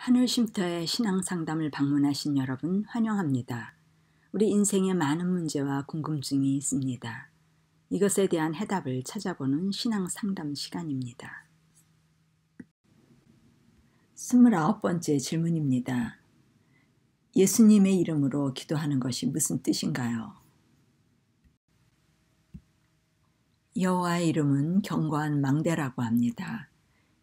하늘쉼터의 신앙상담을 방문하신 여러분 환영합니다. 우리 인생에 많은 문제와 궁금증이 있습니다. 이것에 대한 해답을 찾아보는 신앙상담 시간입니다. 29번째 질문입니다. 예수님의 이름으로 기도하는 것이 무슨 뜻인가요? 여호와의 이름은 견고한 망대라고 합니다.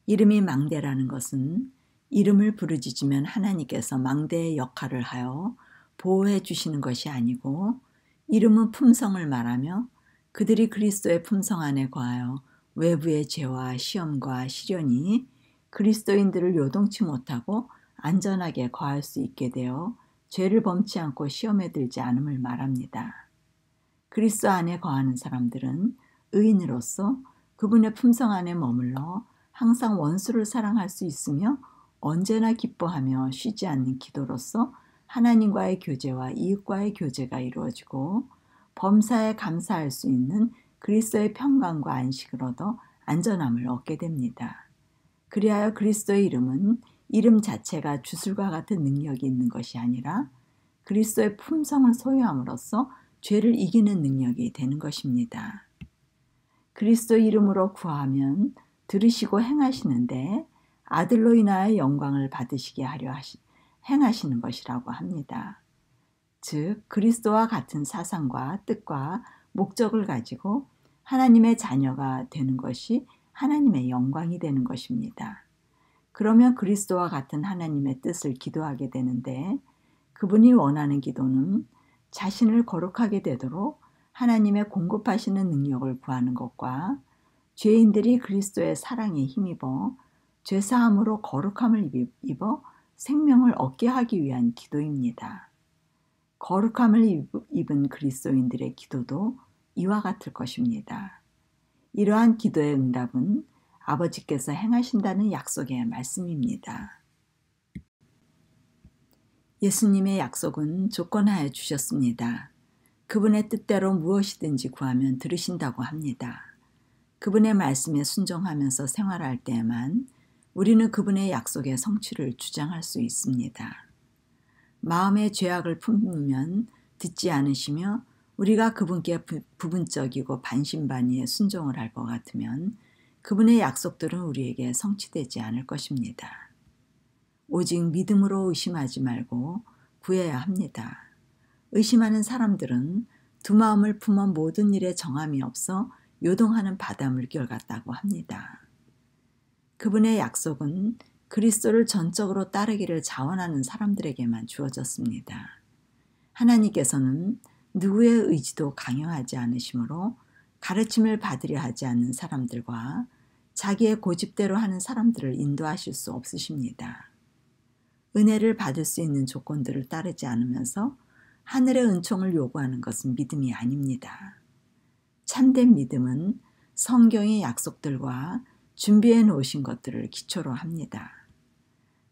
이름이 망대라는 것은 이름을 부르짖으면 하나님께서 망대의 역할을 하여 보호해 주시는 것이 아니고, 이름은 품성을 말하며 그들이 그리스도의 품성 안에 거하여 외부의 죄와 시험과 시련이 그리스도인들을 요동치 못하고 안전하게 거할 수 있게 되어 죄를 범치 않고 시험에 들지 않음을 말합니다. 그리스도 안에 거하는 사람들은 의인으로서 그분의 품성 안에 머물러 항상 원수를 사랑할 수 있으며, 언제나 기뻐하며 쉬지 않는 기도로서 하나님과의 교제와 이웃과의 교제가 이루어지고, 범사에 감사할 수 있는 그리스도의 평강과 안식을 얻어 안전함을 얻게 됩니다. 그리하여 그리스도의 이름은 이름 자체가 주술과 같은 능력이 있는 것이 아니라 그리스도의 품성을 소유함으로써 죄를 이기는 능력이 되는 것입니다. 그리스도 이름으로 구하면 들으시고 행하시는데, 아들로 인하여 영광을 받으시게 하려 행하시는 것이라고 합니다. 즉, 그리스도와 같은 사상과 뜻과 목적을 가지고 하나님의 자녀가 되는 것이 하나님의 영광이 되는 것입니다. 그러면 그리스도와 같은 하나님의 뜻을 기도하게 되는데, 그분이 원하는 기도는 자신을 거룩하게 되도록 하나님의 공급하시는 능력을 구하는 것과 죄인들이 그리스도의 사랑에 힘입어 죄사함으로 거룩함을 입어 생명을 얻게 하기 위한 기도입니다. 거룩함을 입은 그리스도인들의 기도도 이와 같을 것입니다. 이러한 기도의 응답은 아버지께서 행하신다는 약속의 말씀입니다. 예수님의 약속은 조건하에 주셨습니다. 그분의 뜻대로 무엇이든지 구하면 들으신다고 합니다. 그분의 말씀에 순종하면서 생활할 때에만 우리는 그분의 약속의 성취를 주장할 수 있습니다. 마음의 죄악을 품으면 듣지 않으시며 우리가 그분께 부분적이고 반신반의에 순종을 할 것 같으면 그분의 약속들은 우리에게 성취되지 않을 것입니다. 오직 믿음으로 의심하지 말고 구해야 합니다. 의심하는 사람들은 두 마음을 품어 모든 일에 정함이 없어 요동하는 바다 물결 같다고 합니다. 그분의 약속은 그리스도를 전적으로 따르기를 자원하는 사람들에게만 주어졌습니다. 하나님께서는 누구의 의지도 강요하지 않으시므로 가르침을 받으려 하지 않는 사람들과 자기의 고집대로 하는 사람들을 인도하실 수 없으십니다. 은혜를 받을 수 있는 조건들을 따르지 않으면서 하늘의 은총을 요구하는 것은 믿음이 아닙니다. 참된 믿음은 성경의 약속들과 준비해 놓으신 것들을 기초로 합니다.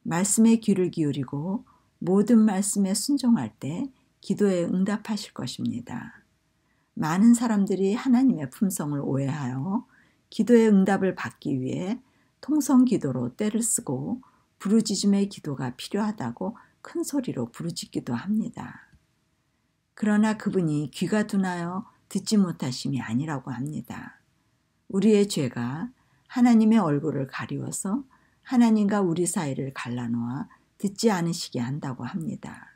말씀에 귀를 기울이고 모든 말씀에 순종할 때 기도에 응답하실 것입니다. 많은 사람들이 하나님의 품성을 오해하여 기도의 응답을 받기 위해 통성 기도로 떼를 쓰고 부르짖음의 기도가 필요하다고 큰 소리로 부르짖기도 합니다. 그러나 그분이 귀가 둔하여 듣지 못하심이 아니라고 합니다. 우리의 죄가 하나님의 얼굴을 가리워서 하나님과 우리 사이를 갈라놓아 듣지 않으시게 한다고 합니다.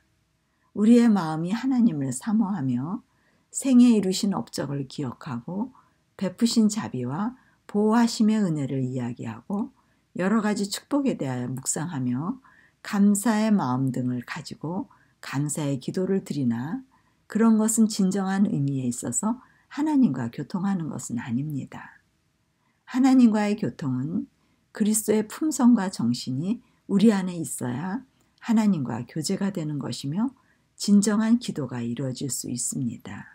우리의 마음이 하나님을 사모하며 생에 이루신 업적을 기억하고 베푸신 자비와 보호하심의 은혜를 이야기하고 여러 가지 축복에 대하여 묵상하며 감사의 마음 등을 가지고 감사의 기도를 드리나, 그런 것은 진정한 의미에 있어서 하나님과 교통하는 것은 아닙니다. 하나님과의 교통은 그리스도의 품성과 정신이 우리 안에 있어야 하나님과 교제가 되는 것이며 진정한 기도가 이루어질 수 있습니다.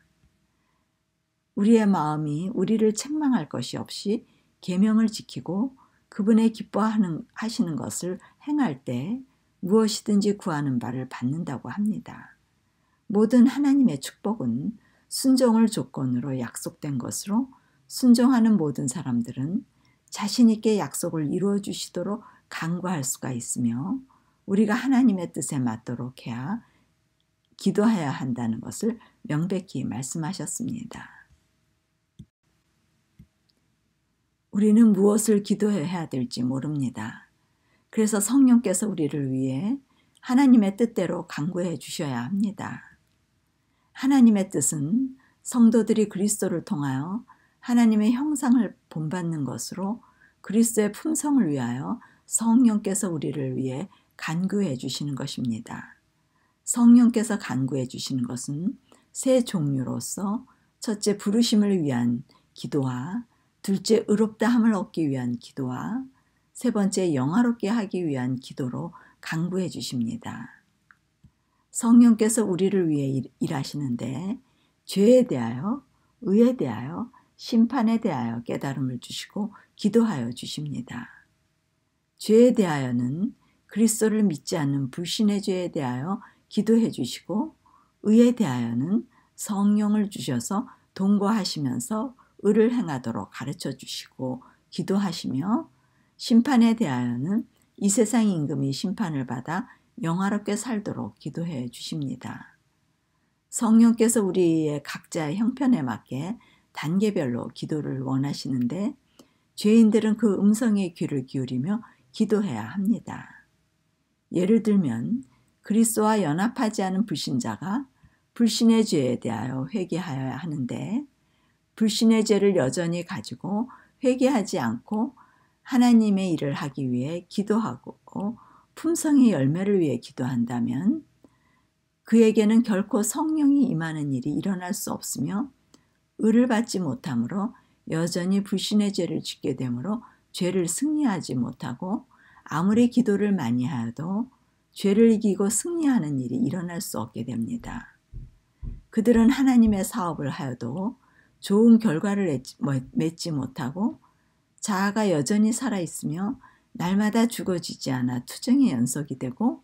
우리의 마음이 우리를 책망할 것이 없이 계명을 지키고 그분의 기뻐하시는 것을 행할 때 무엇이든지 구하는 바를 받는다고 합니다. 모든 하나님의 축복은 순종을 조건으로 약속된 것으로, 순종하는 모든 사람들은 자신 있게 약속을 이루어 주시도록 간구할 수가 있으며, 우리가 하나님의 뜻에 맞도록 해야 기도해야 한다는 것을 명백히 말씀하셨습니다. 우리는 무엇을 기도해야 될지 모릅니다. 그래서 성령께서 우리를 위해 하나님의 뜻대로 간구해 주셔야 합니다. 하나님의 뜻은 성도들이 그리스도를 통하여 하나님의 형상을 본받는 것으로 그리스도의 품성을 위하여 성령께서 우리를 위해 간구해 주시는 것입니다. 성령께서 간구해 주시는 것은 세 종류로서 첫째, 부르심을 위한 기도와 둘째, 의롭다함을 얻기 위한 기도와 세 번째, 영화롭게 하기 위한 기도로 간구해 주십니다. 성령께서 우리를 위해 일하시는데 죄에 대하여, 의에 대하여, 심판에 대하여 깨달음을 주시고 기도하여 주십니다. 죄에 대하여는 그리스도를 믿지 않는 불신의 죄에 대하여 기도해 주시고, 의에 대하여는 성령을 주셔서 동거하시면서 의를 행하도록 가르쳐 주시고 기도하시며, 심판에 대하여는 이 세상 임금이 심판을 받아 영화롭게 살도록 기도해 주십니다. 성령께서 우리의 각자의 형편에 맞게 단계별로 기도를 원하시는데 죄인들은 그 음성에 귀를 기울이며 기도해야 합니다. 예를 들면 그리스도와 연합하지 않은 불신자가 불신의 죄에 대하여 회개하여야 하는데 불신의 죄를 여전히 가지고 회개하지 않고 하나님의 일을 하기 위해 기도하고 품성의 열매를 위해 기도한다면 그에게는 결코 성령이 임하는 일이 일어날 수 없으며 의를 받지 못하므로 여전히 불신의 죄를 짓게 되므로 죄를 승리하지 못하고 아무리 기도를 많이 하여도 죄를 이기고 승리하는 일이 일어날 수 없게 됩니다. 그들은 하나님의 사업을 하여도 좋은 결과를 맺지 못하고 자아가 여전히 살아있으며 날마다 죽어지지 않아 투정의 연속이 되고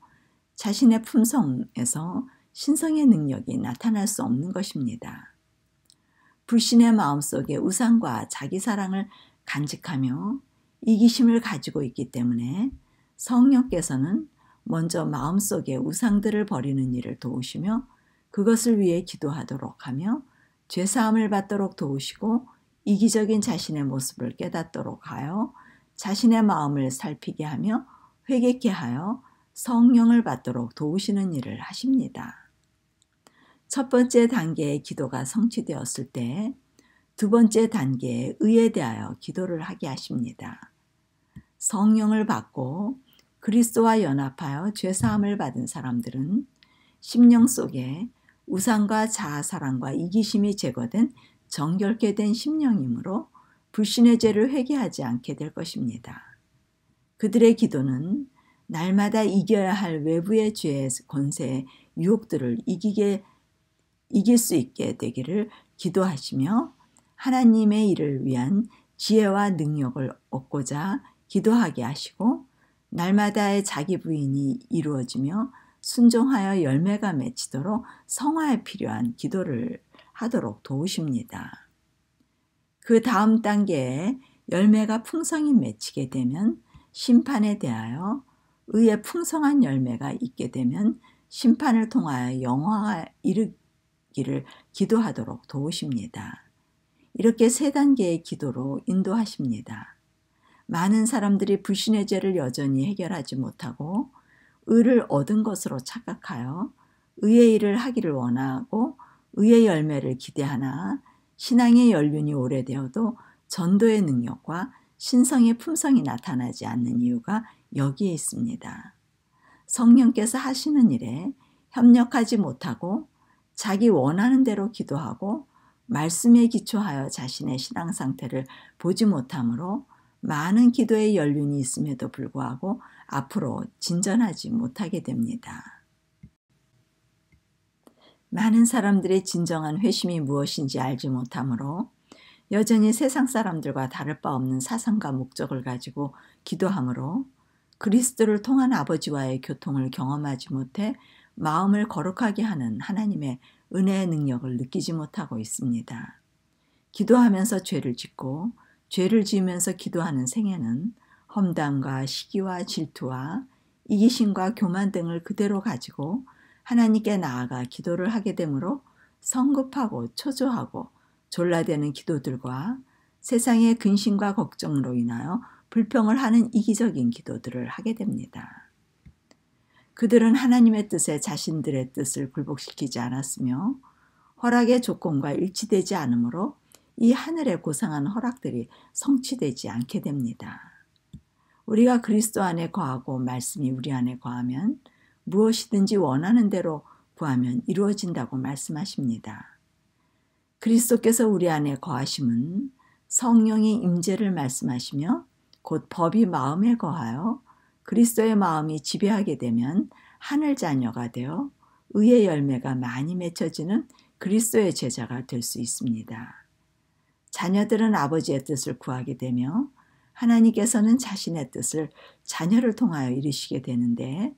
자신의 품성에서 신성의 능력이 나타날 수 없는 것입니다. 불신의 마음속에 우상과 자기 사랑을 간직하며 이기심을 가지고 있기 때문에 성령께서는 먼저 마음속에 우상들을 버리는 일을 도우시며 그것을 위해 기도하도록 하며 죄사함을 받도록 도우시고 이기적인 자신의 모습을 깨닫도록 하여 자신의 마음을 살피게 하며 회개케 하여 성령을 받도록 도우시는 일을 하십니다. 첫 번째 단계의 기도가 성취되었을 때 두 번째 단계의 의에 대하여 기도를 하게 하십니다. 성령을 받고 그리스도와 연합하여 죄사함을 받은 사람들은 심령 속에 우상과 자아사랑과 이기심이 제거된 정결케 된 심령이므로 불신의 죄를 회개하지 않게 될 것입니다. 그들의 기도는 날마다 이겨야 할 외부의 죄의 권세의 유혹들을 이길 수 있게 되기를 기도하시며 하나님의 일을 위한 지혜와 능력을 얻고자 기도하게 하시고 날마다의 자기 부인이 이루어지며 순종하여 열매가 맺히도록 성화에 필요한 기도를 하도록 도우십니다. 그 다음 단계에 열매가 풍성히 맺히게 되면 심판에 대하여 의의 풍성한 열매가 있게 되면 심판을 통하여 영화에 이르기를 기도하도록 도우십니다. 이렇게 세 단계의 기도로 인도하십니다. 많은 사람들이 불신의 죄를 여전히 해결하지 못하고 의를 얻은 것으로 착각하여 의의 일을 하기를 원하고 의의 열매를 기대하나 신앙의 연륜이 오래되어도 전도의 능력과 신성의 품성이 나타나지 않는 이유가 여기에 있습니다. 성령께서 하시는 일에 협력하지 못하고 자기 원하는 대로 기도하고 말씀에 기초하여 자신의 신앙 상태를 보지 못하므로 많은 기도의 연륜이 있음에도 불구하고 앞으로 진전하지 못하게 됩니다. 많은 사람들의 진정한 회심이 무엇인지 알지 못하므로 여전히 세상 사람들과 다를 바 없는 사상과 목적을 가지고 기도하므로 그리스도를 통한 아버지와의 교통을 경험하지 못해 마음을 거룩하게 하는 하나님의 은혜의 능력을 느끼지 못하고 있습니다. 기도하면서 죄를 짓고 죄를 지으면서 기도하는 생애는 험담과 시기와 질투와 이기심과 교만 등을 그대로 가지고 하나님께 나아가 기도를 하게 되므로 성급하고 초조하고 졸라대는 기도들과 세상의 근심과 걱정으로 인하여 불평을 하는 이기적인 기도들을 하게 됩니다. 그들은 하나님의 뜻에 자신들의 뜻을 굴복시키지 않았으며 허락의 조건과 일치되지 않으므로 이 하늘의 고상한 허락들이 성취되지 않게 됩니다. 우리가 그리스도 안에 거하고 말씀이 우리 안에 거하면 무엇이든지 원하는 대로 구하면 이루어진다고 말씀하십니다. 그리스도께서 우리 안에 거하심은 성령의 임재를 말씀하시며 곧 법이 마음에 거하여 그리스도의 마음이 지배하게 되면 하늘 자녀가 되어 의의 열매가 많이 맺혀지는 그리스도의 제자가 될 수 있습니다. 자녀들은 아버지의 뜻을 구하게 되며 하나님께서는 자신의 뜻을 자녀를 통하여 이루시게 되는데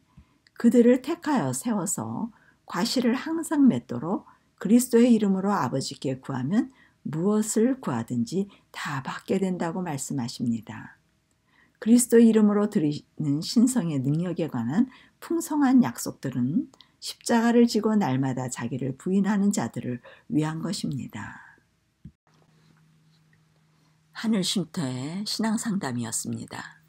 그들을 택하여 세워서 과실을 항상 맺도록 그리스도의 이름으로 아버지께 구하면 무엇을 구하든지 다 받게 된다고 말씀하십니다. 그리스도 이름으로 드리는 신성의 능력에 관한 풍성한 약속들은 십자가를 지고 날마다 자기를 부인하는 자들을 위한 것입니다. 하늘 쉼터의 신앙 상담이었습니다.